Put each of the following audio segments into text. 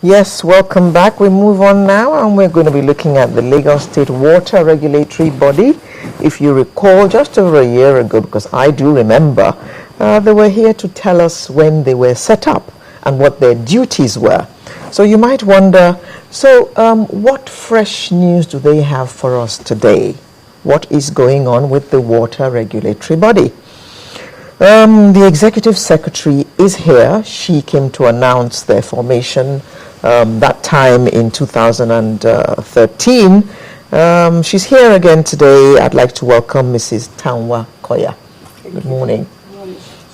Yes, welcome back. We move on now, and we're going to be looking at the Lagos State Water Regulatory Body. If you recall, just over a year ago, because I do remember, they were here to tell us when they were set up and what their duties were. So you might wonder, what fresh news do they have for us today? What is going on with the Water Regulatory Body? The Executive Secretary is here. She came to announce their formation that time in 2013. She's here again today. I'd like to welcome Mrs. Tanwa Koya. Good morning.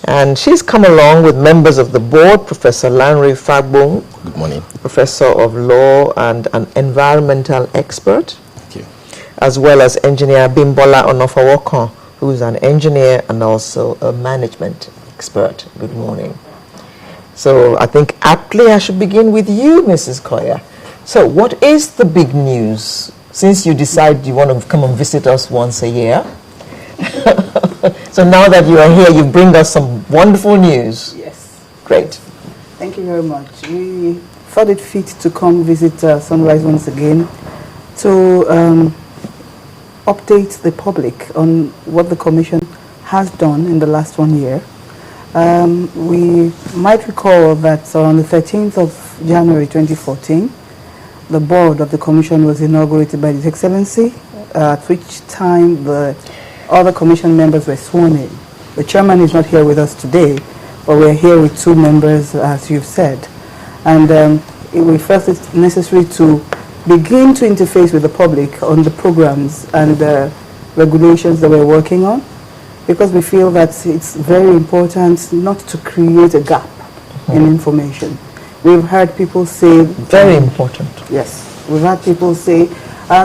And she's come along with members of the board, Professor Lanre Fagbong. Good morning. Professor of Law and an environmental expert. Thank you. As well as Engineer Bimbola Onofawokon, who is an engineer and also a management expert. Good morning. So I think aptly I should begin with you, Mrs. Koya. So what is the big news since you decide you want to come and visit us once a year? So now that you are here, you bring us some wonderful news. Yes. Great. Thank you very much. We thought it fit to come visit Sunrise once again to update the public on what the Commission has done in the last 1 year. We might recall that on the 13th of January 2014, the board of the Commission was inaugurated by His Excellency, at which time the other Commission members were sworn in. The chairman is not here with us today, but we're here with two members, as you've said. And we felt it necessary to begin to interface with the public on the programs and the regulations that we're working on, because we feel that it's very important not to create a gap in information. We've heard people say... Very important. Yes. We've had people say,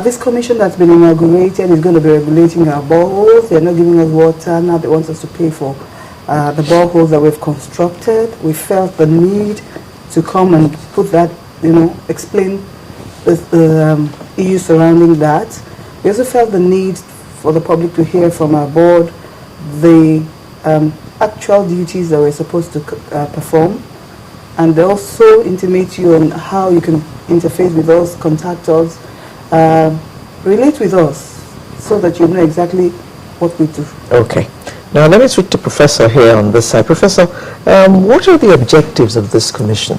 this commission that's been inaugurated is going to be regulating our boreholes. They're not giving us water. Now they want us to pay for the boreholes that we've constructed. We felt the need to come and put that, explain the issues surrounding that. We also felt the need for the public to hear from our board the actual duties that we're supposed to perform, and also intimate you on how you can interface with us, contact us, relate with us, so that you know exactly what we do. Okay. Now let me switch to Professor here on this side. Professor, what are the objectives of this commission?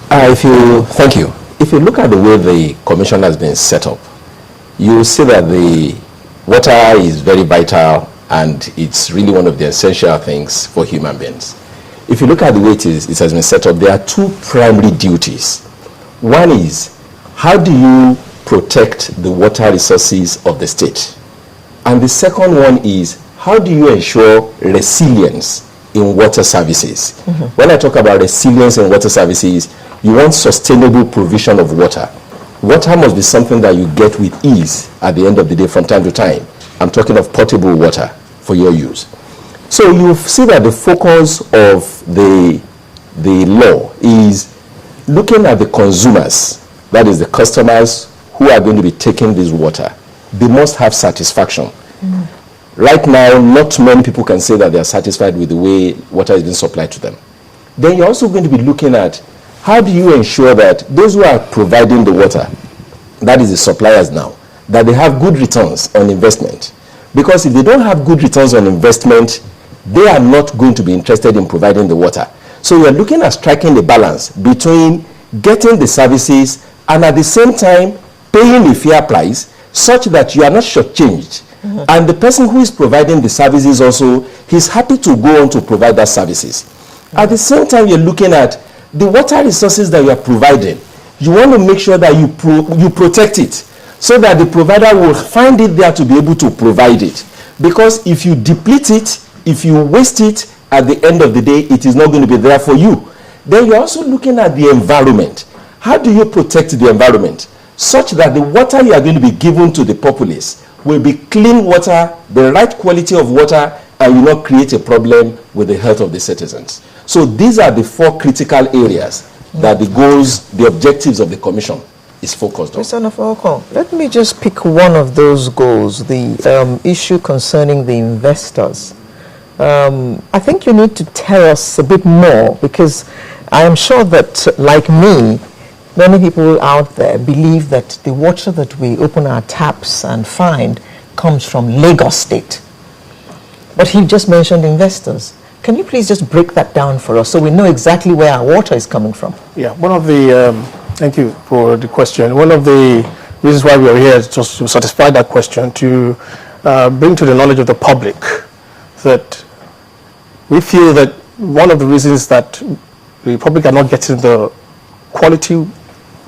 Thank you. If you look at the way the commission has been set up, you will see that the water is very vital and it's really one of the essential things for human beings. If you look at the way it has been set up, there are two primary duties. One is, how do you protect the water resources of the state? And the second one is, how do you ensure resilience in water services? When I talk about resilience in water services, you want sustainable provision of water. Water must be something that you get with ease at the end of the day from time to time. I'm talking of potable water for your use. So you see that the focus of the law is looking at the consumers, that is the customers who are going to be taking this water. They must have satisfaction. Right now, not many people can say that they are satisfied with the way water is being supplied to them. Then you're also going to be looking at how do you ensure that those who are providing the water, that is the suppliers now, that they have good returns on investment. Because if they don't have good returns on investment, they are not going to be interested in providing the water. So you're looking at striking the balance between getting the services and at the same time paying a fair price such that you are not shortchanged. And the person who is providing the services also, he's happy to go on to provide that services. At the same time, you're looking at the water resources that you are providing. You want to make sure that you protect it so that the provider will find it there to be able to provide it. Because if you deplete it, if you waste it, at the end of the day, it is not going to be there for you. Then you're also looking at the environment. How do you protect the environment such that the water you are going to be given to the populace will be clean water, the right quality of water, and will not create a problem with the health of the citizens? So these are the four critical areas that the goals, the objectives of the commission is focused on. Mr. Onofawokon, let me just pick one of those goals, the issue concerning the investors. I think you need to tell us a bit more, because I am sure that, like me, many people out there believe that the water that we open our taps and find comes from Lagos State. But he just mentioned investors. Can you please just break that down for us so we know exactly where our water is coming from? Yeah, one of the, thank you for the question. One of the reasons why we are here is just to satisfy that question, to bring to the knowledge of the public that we feel that one of the reasons that the public are not getting the quality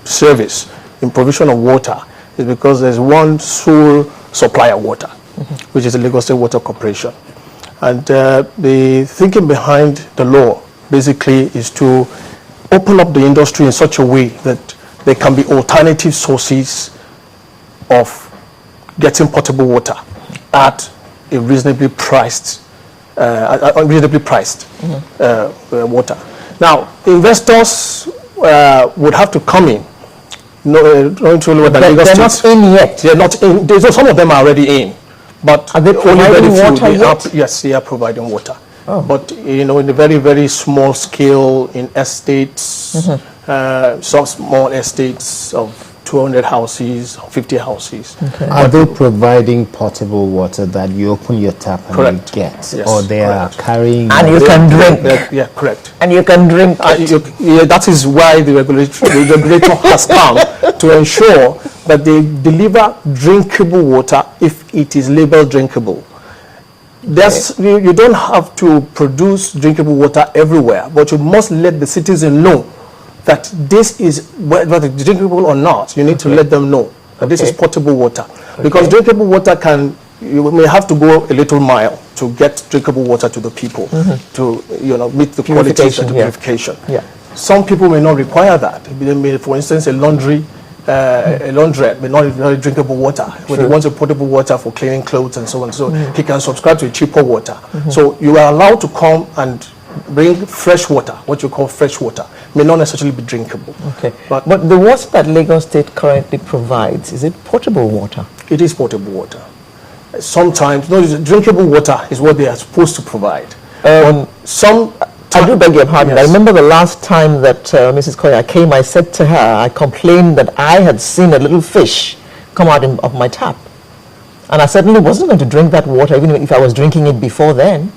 service in provision of water is because there's one sole supplier of water, which is the Lagos State Water Corporation. And the thinking behind the law basically is to open up the industry in such a way that there can be alternative sources of getting potable water at a reasonably priced water. Now, investors would have to come in. They're not in yet. They're not in. Some of them are already in, but are they providing water yet? Yes, they are providing water. Oh. But in a very, very small scale in estates, some small estates of 200 houses, 50 houses. Okay. Are they providing potable water that you open your tap and correct. you get? Yes, or they correct. are carrying... And you can drink. Yeah, correct. And you can drink. That is why the regulator has come to ensure that they deliver drinkable water if it is labeled drinkable. You don't have to produce drinkable water everywhere, but you must let the citizen know that this is, whether it's drinkable or not, you need to let them know that this is potable water. Because drinkable water you may have to go a little mile to get drinkable water to the people to meet the qualities and the purification. Yeah. Some people may not require that. They may, for instance, a laundrette may not have drinkable water. When he wants a potable water for cleaning clothes and so on, so he can subscribe to a cheaper water. So you are allowed to come and bring fresh water. What you call fresh water may not necessarily be drinkable. Okay. But the water that Lagos State currently provides, is it potable water? It is potable water. Sometimes, drinkable water is what they are supposed to provide. I do beg your pardon. Yes. I remember the last time that Mrs. Koya came, I said to her, I complained that I had seen a little fish come out of my tap. And I certainly wasn't going to drink that water, even if I was drinking it before then.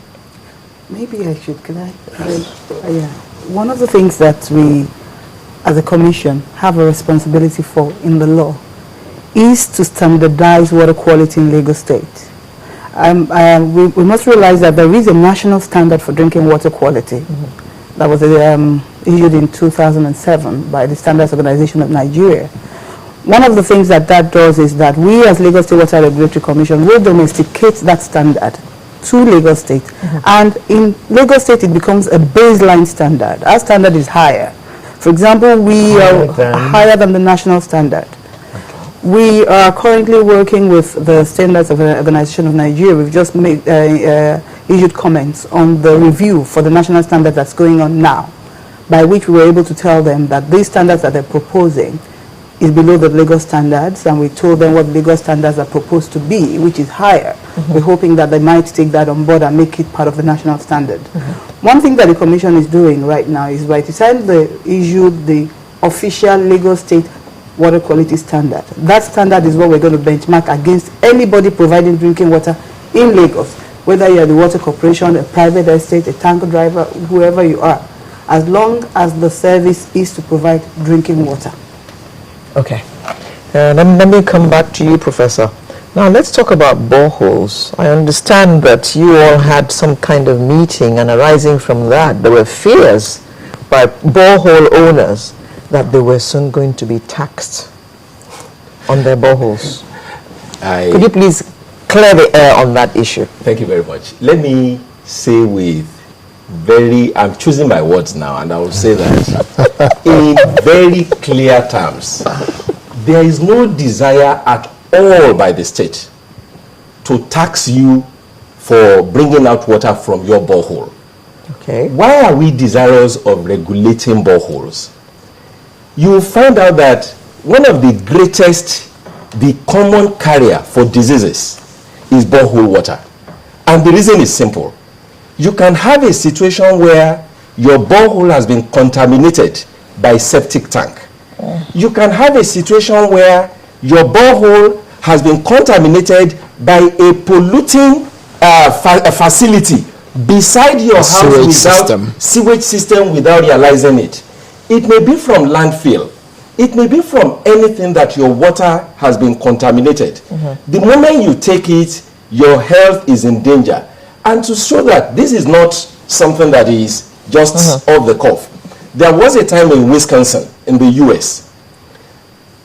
Maybe I should, yeah. One of the things that we, as a commission, have a responsibility for in the law is to standardize water quality in Lagos State. We must realize that there is a national standard for drinking water quality that was issued in 2007 by the Standards Organization of Nigeria. One of the things that does is that we as Lagos State Water Regulatory Commission will domesticate that standard to Lagos State, and in Lagos State it becomes a baseline standard. Our standard is higher. For example, we are higher than the national standard. We are currently working with the Standards Organization of Nigeria. We've just issued comments on the review for the national standard that's going on now, by which we were able to tell them that these standards that they're proposing is below the Lagos standards, and we told them what Lagos standards are proposed to be, which is higher. We're hoping that they might take that on board and make it part of the national standard. One thing that the Commission is doing right now is by the time they issued the official Lagos State water quality standard. That standard is what we're going to benchmark against anybody providing drinking water in Lagos, whether you're the water corporation, a private estate, a tanker driver, whoever you are, as long as the service is to provide drinking water. Okay. Let me come back to you, Professor. Now let's talk about boreholes. I understand that you all had some kind of meeting, and arising from that, there were fears by borehole owners that they were soon going to be taxed on their boreholes. Could you please clear the air on that issue? Thank you very much. Let me say I'm choosing my words now, and I will say that in very clear terms. There is no desire at all by the state to tax you for bringing out water from your borehole. Okay. Why are we desirous of regulating boreholes? You will find out that one of the common carrier for diseases is borehole water. And the reason is simple. You can have a situation where your borehole has been contaminated by septic tank. You can have a situation where your borehole has been contaminated by a polluting facility beside your house without sewage system without realizing it. It may be from landfill. It may be from anything that your water has been contaminated. The moment you take it, your health is in danger. And to show that this is not something that is just off the cuff, there was a time in Wisconsin, in the US,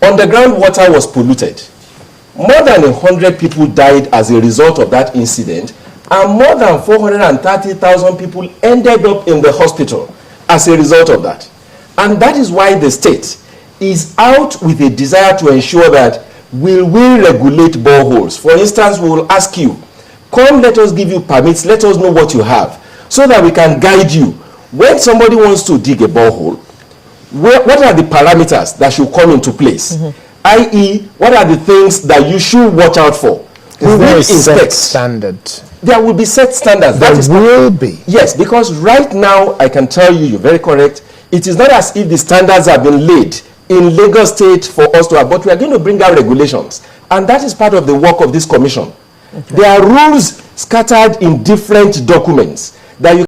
underground water was polluted. More than 100 people died as a result of that incident, and more than 430,000 people ended up in the hospital as a result of that. And that is why the state is out with a desire to ensure that will we regulate boreholes. For instance, we will ask you, come, let us give you permits, let us know what you have, so that we can guide you. When somebody wants to dig a borehole, what are the parameters that should come into place? I.e., what are the things that you should watch out for? Is there a set standard? There will be set standards. There will be. Yes, because right now, I can tell you, you're very correct, it is not as if the standards have been laid in Lagos State for us to have, but we are going to bring out regulations. And that is part of the work of this commission. There are rules scattered in different documents that you